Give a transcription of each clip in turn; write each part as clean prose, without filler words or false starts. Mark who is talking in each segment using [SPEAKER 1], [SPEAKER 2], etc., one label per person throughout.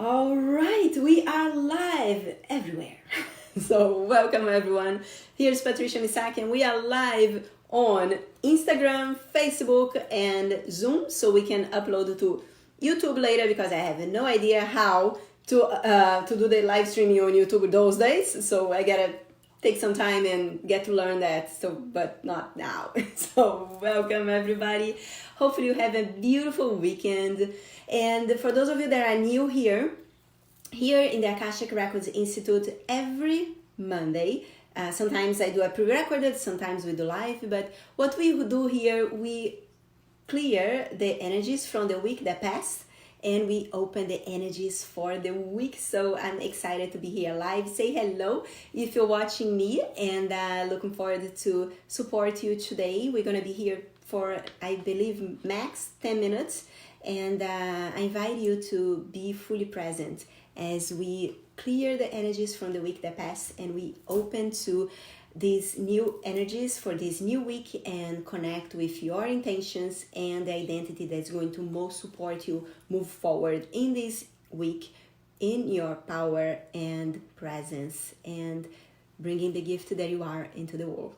[SPEAKER 1] All right, we are live everywhere. So welcome everyone. Here's Patricia Misaki and we are live on Instagram, Facebook, and Zoom. So we can upload to YouTube later because I have no idea how to do the live streaming on YouTube those days. So I gotta take some time and get to learn that. So, but not now. So welcome everybody. Hopefully you have a beautiful weekend. And for those of you that are new here in the Akashic Records Institute, every Monday, sometimes I do a pre-recorded, sometimes we do live, but what we do here, we clear the energies from the week that passed and we open the energies for the week. So I'm excited to be here live. Say hello if you're watching me, and looking forward to support you today. We're gonna be here for, I believe, max 10 minutes, and I invite you to be fully present as we clear the energies from the week that passed and we open to these new energies for this new week and connect with your intentions and the identity that's going to most support you move forward in this week in your power and presence and bringing the gift that you are into the world.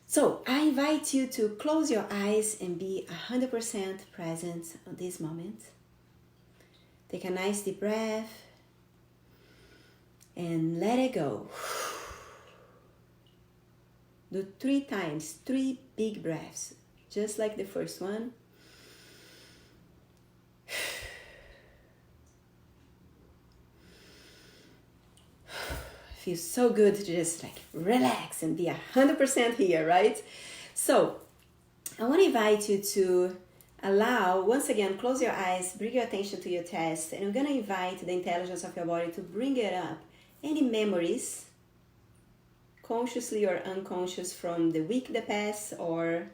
[SPEAKER 1] So I invite you to close your eyes and be 100% present on this moment. Take a nice deep breath and let it go. Do 3 times, 3 big breaths, just like the first one. Feels so good to just like relax and be 100% here, right? So I want to invite you to allow, once again, close your eyes, bring your attention to your chest, and I'm going to invite the intelligence of your body to bring it up. Any memories, consciously or unconscious, from the week that passed or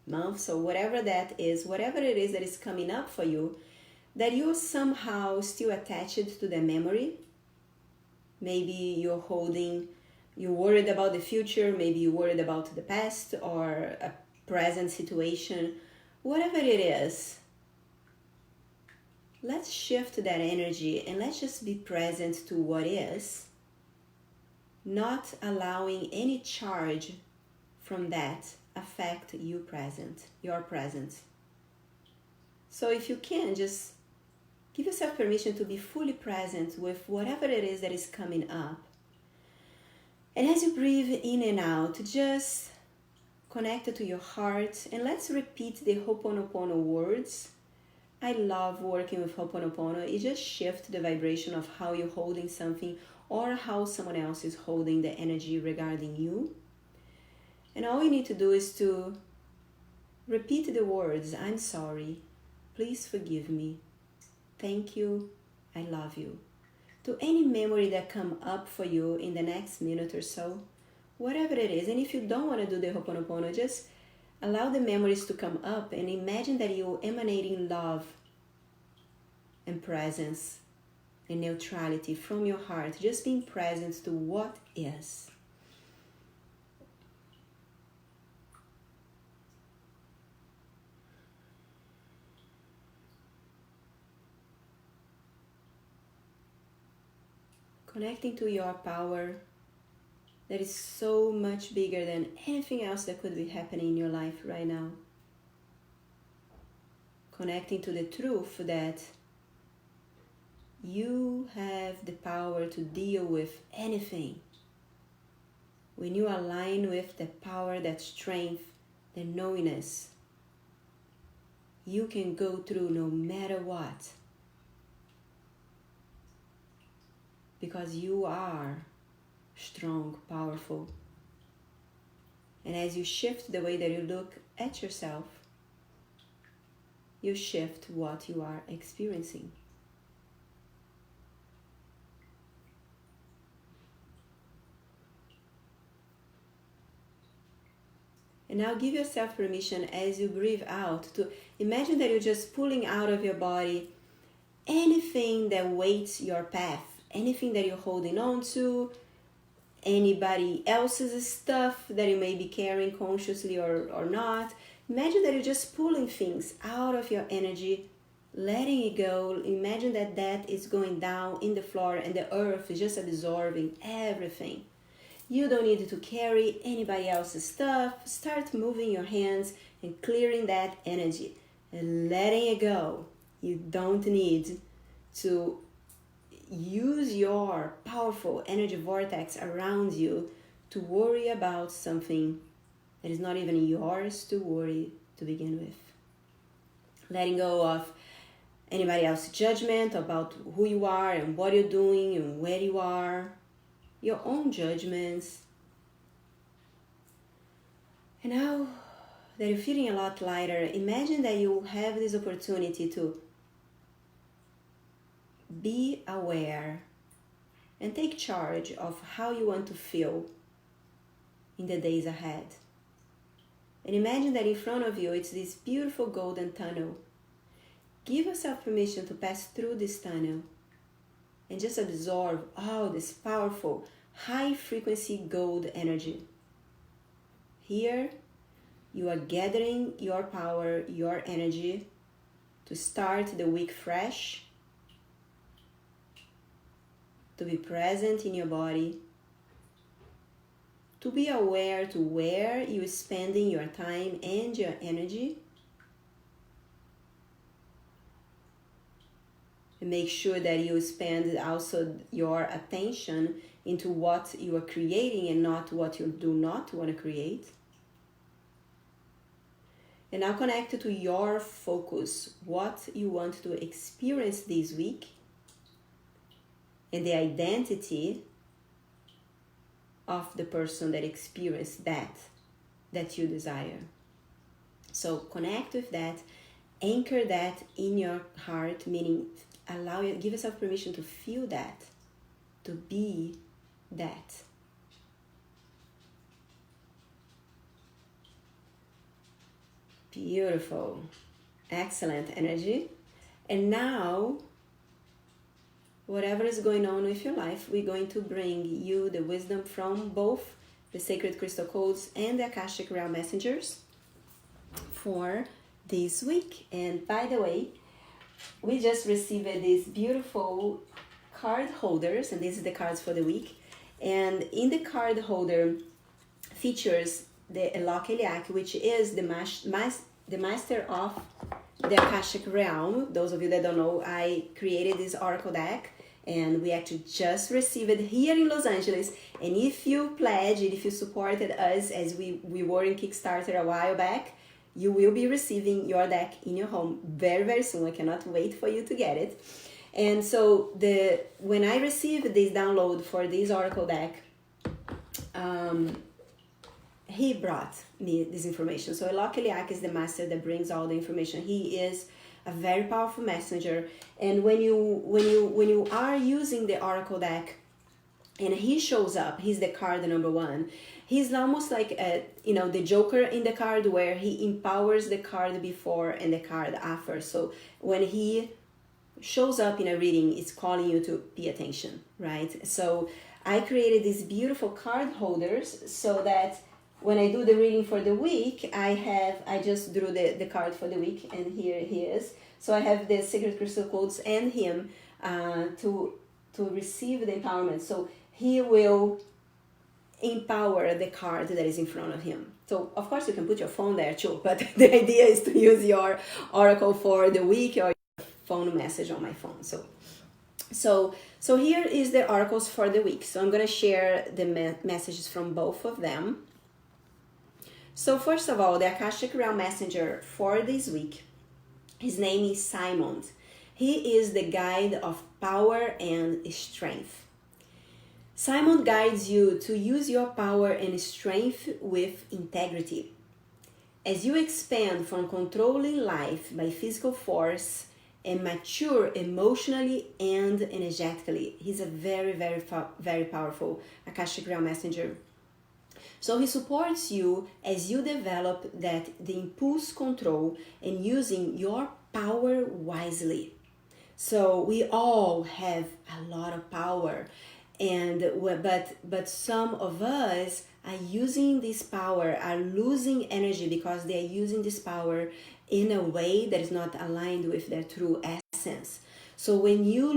[SPEAKER 1] months or whatever that is, whatever it is that is coming up for you, that you're somehow still attached to the memory. Maybe you're worried about the future, maybe you're worried about the past or a present situation. Whatever it is, let's shift that energy and let's just be present to what is, not allowing any charge from that affect your present. So if you can, just give yourself permission to be fully present with whatever it is that is coming up. And as you breathe in and out, just connect to your heart and let's repeat the Ho'oponopono words. I love working with Ho'oponopono. It just shifts the vibration of how you're holding something or how someone else is holding the energy regarding you. And all you need to do is to repeat the words, I'm sorry, please forgive me, thank you, I love you, to any memory that come up for you in the next minute or so, whatever it is. And if you don't want to do the Ho'oponopono, just allow the memories to come up and imagine that you're emanating love and presence and neutrality from your heart, just being present to what is. Connecting to your power that is so much bigger than anything else that could be happening in your life right now. Connecting to the truth that you have the power to deal with anything. When you align with the power, that strength, the knowingness, you can go through no matter what. Because you are strong, powerful. And as you shift the way that you look at yourself, you shift what you are experiencing. And now give yourself permission as you breathe out to imagine that you're just pulling out of your body anything that weights your path, anything that you're holding on to, anybody else's stuff that you may be carrying consciously or not. Imagine that you're just pulling things out of your energy letting it go. Imagine that is going down in the floor and the earth is just absorbing everything. You don't need to carry anybody else's stuff. Start moving your hands and clearing that energy and letting it go. You don't need to use your powerful energy vortex around you to worry about something that is not even yours to worry to begin with. Letting go of anybody else's judgment about who you are and what you're doing and where you are. Your own judgments. And now that you're feeling a lot lighter, imagine that you have this opportunity to be aware and take charge of how you want to feel in the days ahead. And imagine that in front of you it's this beautiful golden tunnel. Give yourself permission to pass through this tunnel and just absorb all this powerful, high-frequency gold energy. Here, you are gathering your power, your energy to start the week fresh, to be present in your body, to be aware to where you're spending your time and your energy. And make sure that you spend also your attention into what you are creating and not what you do not want to create. And now connect to your focus, what you want to experience this week, and the identity of the person that experienced that you desire. So connect with that, anchor that in your heart, meaning give yourself permission to feel that, to be that. Beautiful. Excellent energy. And now, whatever is going on with your life, we're going to bring you the wisdom from both the Sacred Crystal Codes and the Akashic Realm Messengers for this week. And by the way, we just received these beautiful card holders, and these are the cards for the week. And in the card holder features the Akashic, which is the master of the Akashic Realm. Those of you that don't know, I created this oracle deck, and we actually just received it here in Los Angeles. And if you pledged, if you supported us as we were in Kickstarter a while back, you will be receiving your deck in your home very, very soon. I cannot wait for you to get it. And so when I received this download for this oracle deck, he brought me this information. So Akashic is the master that brings all the information. He is a very powerful messenger. And when you are using the oracle deck, and he shows up, he's the card number 1. He's almost like the Joker in the card, where he empowers the card before and the card after. So when he shows up in a reading, it's calling you to pay attention, right? So I created these beautiful card holders so that when I do the reading for the week, I just drew the card for the week, and here he is. So I have the Sacred Crystal Codes and him to receive the empowerment. So he will empower the card that is in front of him. So of course you can put your phone there too, but the idea is to use your oracle for the week or your phone message on my phone. So here is the oracles for the week. So I'm going to share the messages from both of them. So first of all, the Akashic Realm Messenger for this week, his name is Simon. He is the guide of power and strength. Simon guides you to use your power and strength with integrity. As you expand from controlling life by physical force and mature emotionally and energetically, he's a very, very, very powerful Akashic Realm Messenger. So he supports you as you develop the impulse control and using your power wisely. So we all have a lot of power, but some of us are using this power, are losing energy because they are using this power in a way that is not aligned with their true essence. So when you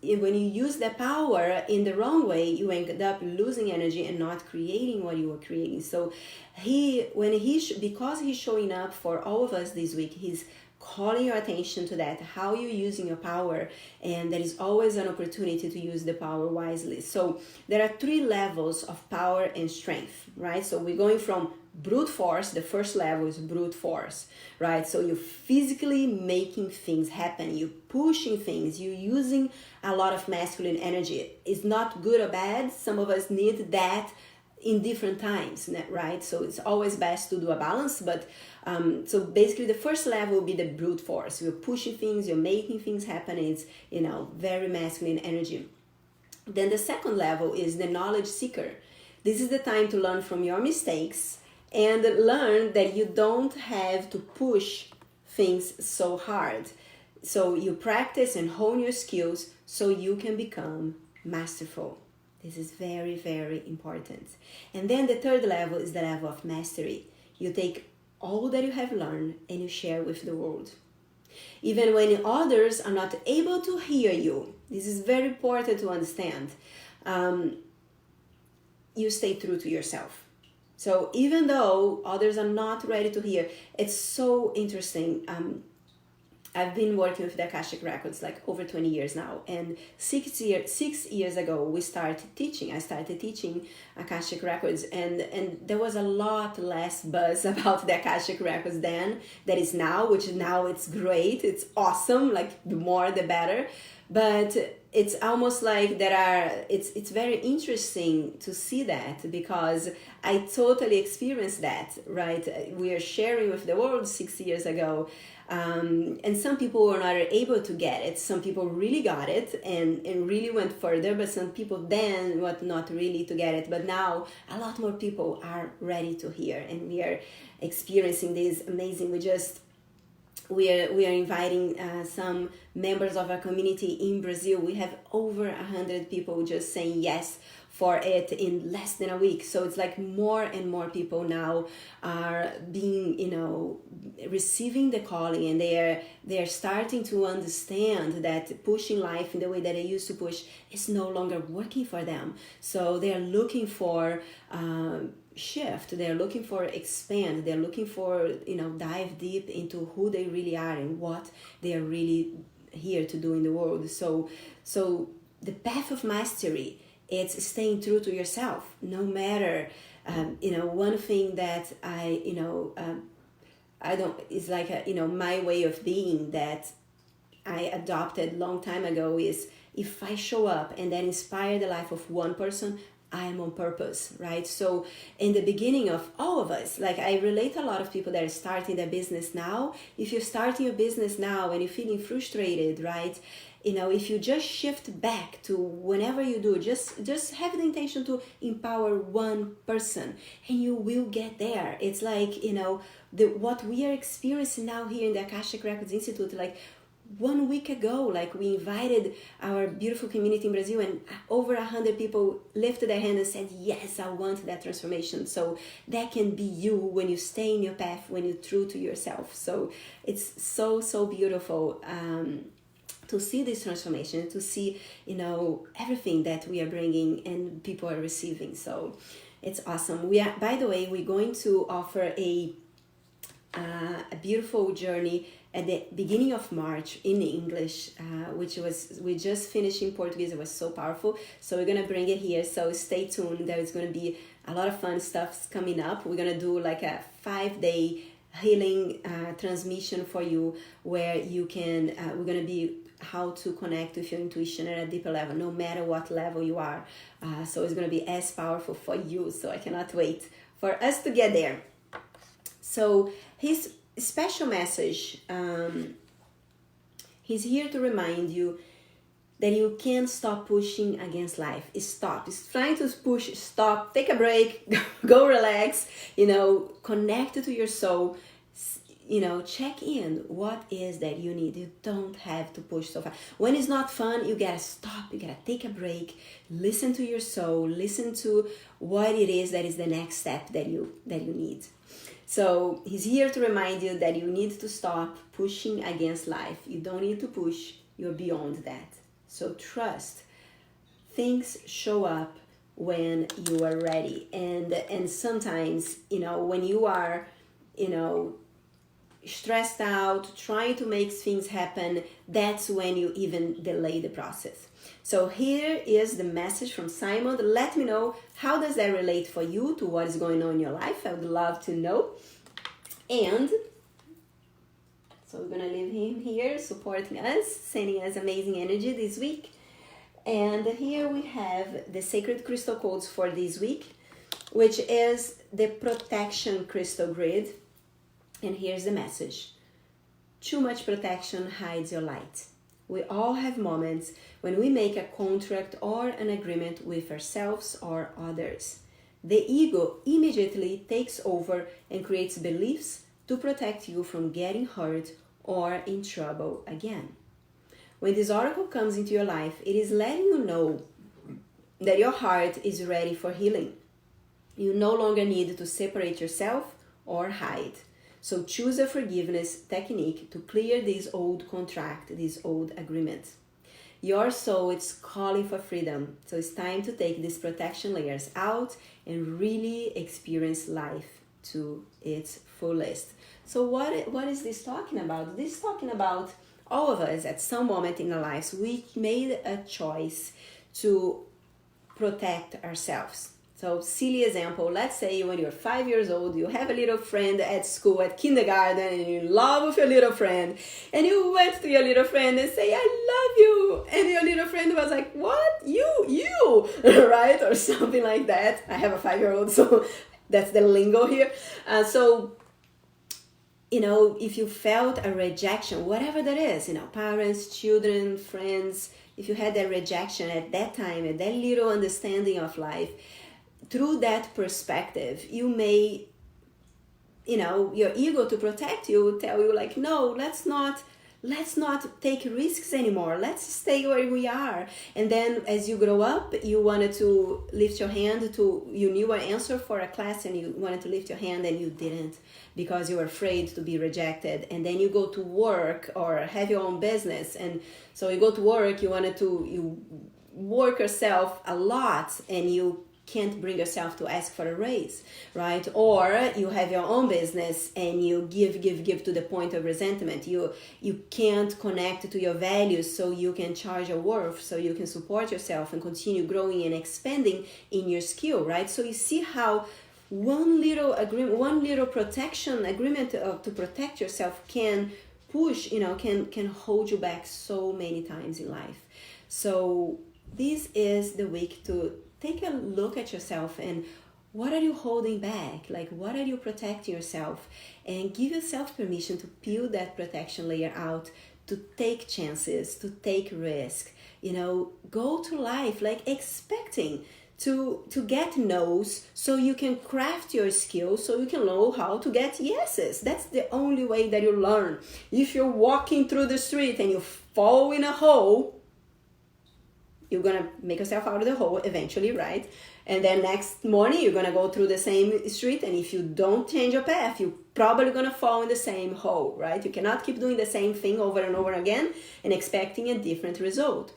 [SPEAKER 1] use the power in the wrong way, you end up losing energy and not creating what you were creating. So because he's showing up for all of us this week, he's calling your attention to that, how you're using your power, and there is always an opportunity to use the power wisely. So there are 3 levels of power and strength, right? So we're going from brute force. The first level is brute force, right? So you're physically making things happen, you're pushing things, you're using a lot of masculine energy. It's not good or bad. Some of us need that in different times, right? So it's always best to do a balance, but so basically the first level will be the brute force. You're pushing things, you're making things happen. It's, very masculine energy. Then the second level is the knowledge seeker. This is the time to learn from your mistakes and learn that you don't have to push things so hard. So you practice and hone your skills so you can become masterful. This is very, very important. And then the third level is the level of mastery. You take all that you have learned and you share with the world. Even when others are not able to hear you, this is very important to understand, you stay true to yourself. So even though others are not ready to hear, it's so interesting. I've been working with the Akashic Records like over 20 years now, and 6 years ago I started teaching Akashic Records, and there was a lot less buzz about the Akashic Records then that is now, which now it's great, it's awesome, like the more the better. But it's almost like it's very interesting to see that, because I totally experienced that, right? We are sharing with the world 6 years ago. And some people were not able to get it. Some people really got it and really went further, but some people then were not really to get it. But now a lot more people are ready to hear, and we are experiencing this amazing. We are inviting some members of our community in Brazil. We have over 100 people just saying yes for it in less than a week. So it's like more and more people now are being, receiving the calling, and they're starting to understand that pushing life in the way that they used to push is no longer working for them. So they're looking for shift, they're looking for expand, they're looking for dive deep into who they really are and what they are really here to do in the world. So the path of mastery, it's staying true to yourself, no matter one thing that I don't, it's like my way of being that I adopted long time ago is, if I show up and then inspire the life of one person, I am on purpose, right? So in the beginning of all of us, like I relate a lot of people that are starting their business now. If you're starting your business now and you're feeling frustrated, right? If you just shift back to whenever you do, just have the intention to empower one person and you will get there. It's like, what we are experiencing now here in the Akashic Records Institute, like 1 week ago, like we invited our beautiful community in Brazil, and over 100 people lifted their hand and said, yes, I want that transformation. So that can be you when you stay in your path, when you're true to yourself. So it's so beautiful to see this transformation, to see, everything that we are bringing and people are receiving. So it's awesome. By the way, we're going to offer a beautiful journey at the beginning of March in English, we just finished in Portuguese. It was so powerful. So we're going to bring it here. So stay tuned. There is going to be a lot of fun stuff coming up. We're going to do like a 5-day healing transmission for you, where you can, we're going to be how to connect with your intuition at a deeper level, no matter what level you are. So it's going to be as powerful for you. So I cannot wait for us to get there. So his special message, he's here to remind you that you can't stop pushing against life. Stop. It's trying to push. Stop. Take a break. Go relax. Connect to your soul. Check in. What is that you need? You don't have to push so far. When it's not fun, you gotta stop. You gotta take a break. Listen to your soul. Listen to what it is that is the next step that you need. So he's here to remind you that you need to stop pushing against life. You don't need to push. You're beyond that. So trust. Things show up when you are ready. And sometimes, when you are, stressed out, trying to make things happen, that's when you even delay the process. So here is the message from Simon. Let me know, how does that relate for you to what is going on in your life? I would love to know. And so we're going to leave him here supporting us, sending us amazing energy this week. And here we have the sacred crystal codes for this week, which is the protection crystal grid. And here's the message. Too much protection hides your light. We all have moments when we make a contract or an agreement with ourselves or others. The ego immediately takes over and creates beliefs to protect you from getting hurt or in trouble again. When this oracle comes into your life, it is letting you know that your heart is ready for healing. You no longer need to separate yourself or hide. So choose a forgiveness technique to clear this old contract, this old agreement. Your soul is calling for freedom. So it's time to take these protection layers out and really experience life to its fullest. So what is this talking about? This is talking about all of us at some moment in our lives, we made a choice to protect ourselves. So silly example, let's say when you're 5 years old, you have a little friend at school, at kindergarten, and you're in love with your little friend. And you went to your little friend and say, I love you. And your little friend was like, what? You, right? Or something like that. I have a 5-year-old, so that's the lingo here. If you felt a rejection, whatever that is, parents, children, friends, if you had that rejection at that time, at that little understanding of life, through that perspective, you may, your ego to protect you will tell you like, no, let's not take risks anymore. Let's stay where we are. And then as you grow up, you wanted to lift your hand you knew an answer for a class and you wanted to lift your hand and you didn't because you were afraid to be rejected. And then you go to work or have your own business. And so you go to work, you work yourself a lot and you can't bring yourself to ask for a raise, right? Or you have your own business and you give to the point of resentment. You can't connect to your values so you can charge your worth, so you can support yourself and continue growing and expanding in your skill, right? So you see how one little agreement, one little protection agreement to protect yourself can push, can hold you back so many times in life. So this is the week to take a look at yourself and what are you holding back? Like, what are you protecting yourself? And give yourself permission to peel that protection layer out, to take chances, to take risk. Go to life like expecting to get no's so you can craft your skills, so you can know how to get yeses. That's the only way that you learn. If you're walking through the street and you fall in a hole, you're going to make yourself out of the hole eventually, right? And then next morning, you're going to go through the same street. And if you don't change your path, you're probably going to fall in the same hole, right? You cannot keep doing the same thing over and over again and expecting a different result.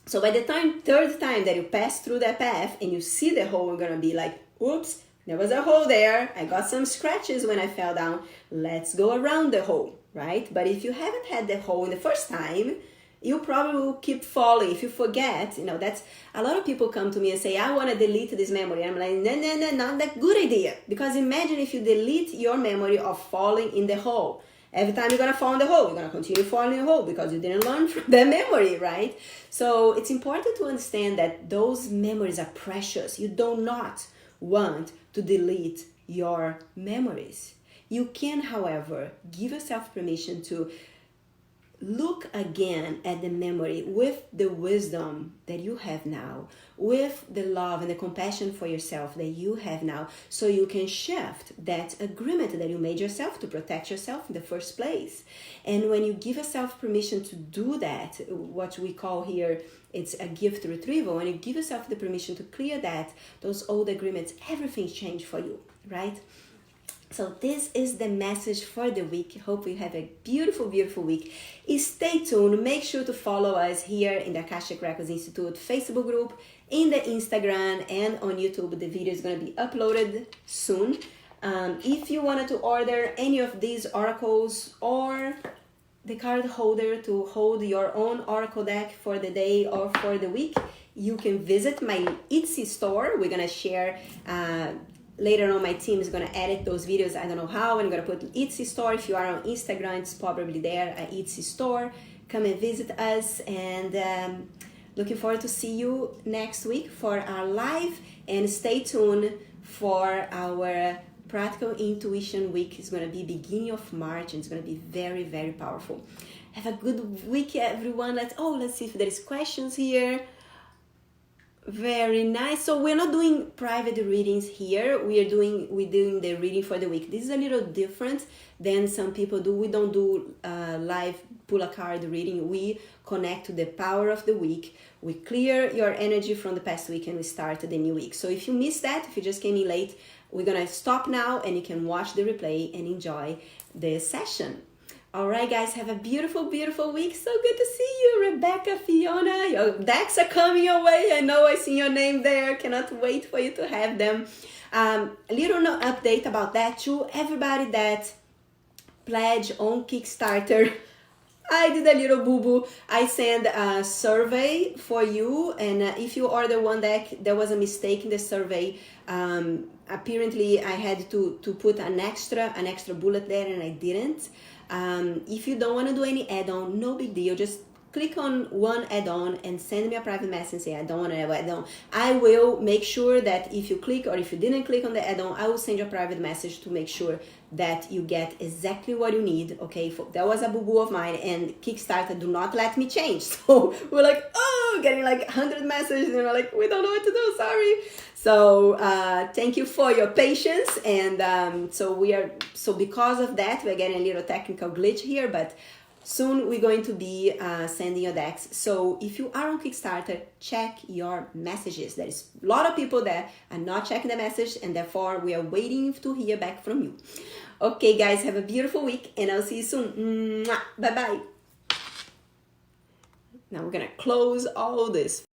[SPEAKER 1] So by the third time that you pass through that path and you see the hole, you're going to be like, oops, there was a hole there. I got some scratches when I fell down. Let's go around the hole, right? But if you haven't had the hole in the first time, you probably will keep falling. If you forget, that's a lot of people come to me and say, I want to delete this memory. I'm like, no, not that good idea. Because imagine if you delete your memory of falling in the hole. Every time you're going to fall in the hole, you're going to continue falling in the hole because you didn't learn from that memory, right? So it's important to understand that those memories are precious. You do not want to delete your memories. You can, however, give yourself permission to look again at the memory with the wisdom that you have now, with the love and the compassion for yourself that you have now, so you can shift that agreement that you made yourself to protect yourself in the first place. And when you give yourself permission to do that, what we call here, it's a gift retrieval. When you give yourself the permission to clear that, those old agreements, everything changed for you, right? So this is the message for the week. Hope you have a beautiful, beautiful week. Stay tuned. Make sure to follow us here in the Akashic Records Institute Facebook group, in the Instagram, and on YouTube. The video is going to be uploaded soon. If you wanted to order any of these oracles or the card holder to hold your own oracle deck for the day or for the week, you can visit my Etsy store. We're going to share later on. My team is going to edit those videos. I don't know how. I'm going to put Etsy store. If you are on Instagram, it's probably there at Etsy store. Come and visit us, and looking forward to see you next week for our live, and stay tuned for our Practical Intuition Week. Is going to be beginning of March, and it's going to be very, very powerful. Have a good week, everyone. Let's see if there is questions here. Very nice. So we're not doing private readings here. We're doing the reading for the week. This is a little different than some people do. We don't do live pull a card reading. We connect to the power of the week. We clear your energy from the past week and we start the new week. So if you missed that, if you just came in late, we're gonna stop now and you can watch the replay and enjoy the session. All right, guys, have a beautiful, beautiful week. So good to see you, Rebecca, Fiona. Your decks are coming your way. I know I see your name there. Cannot wait for you to have them. A little update about that too. Everybody that pledged on Kickstarter, I did a little boo-boo. I sent a survey for you, and if you order one deck, there was a mistake in the survey. Apparently, I had to put an extra bullet there, and I didn't. If you don't want to do any add-on, no big deal. Just click on one add-on and send me a private message and say, I don't want to have add-on. I will make sure that if you click or if you didn't click on the add-on, I will send you a private message to make sure that you get exactly what you need, okay? That was a boo-boo of mine, and Kickstarter do not let me change. So we're like, getting like 100 messages, and we're like, we don't know what to do, sorry. So thank you for your patience, and so because of that, we're getting a little technical glitch here, but soon we're going to be sending your decks. So if you are on Kickstarter, check your messages. There is a lot of people that are not checking the message, and therefore we are waiting to hear back from you. Okay, guys, have a beautiful week, and I'll see you soon. Bye-bye. Now we're gonna close all this.